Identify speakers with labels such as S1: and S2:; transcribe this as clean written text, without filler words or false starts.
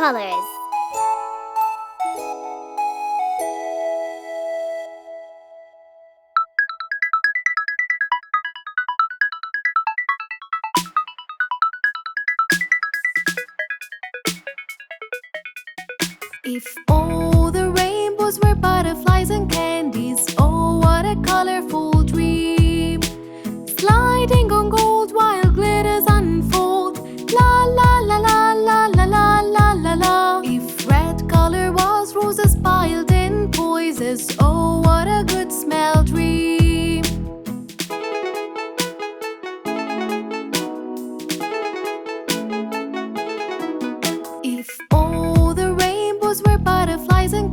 S1: colors.
S2: If all the rainbows were butterflies and candies, oh, what a colorful dream! Sliding on gold while glitters unfold. La la la la la la la la la la. If red color was roses piled in poises, oh, what a good smell dream! If all the rainbows were butterflies and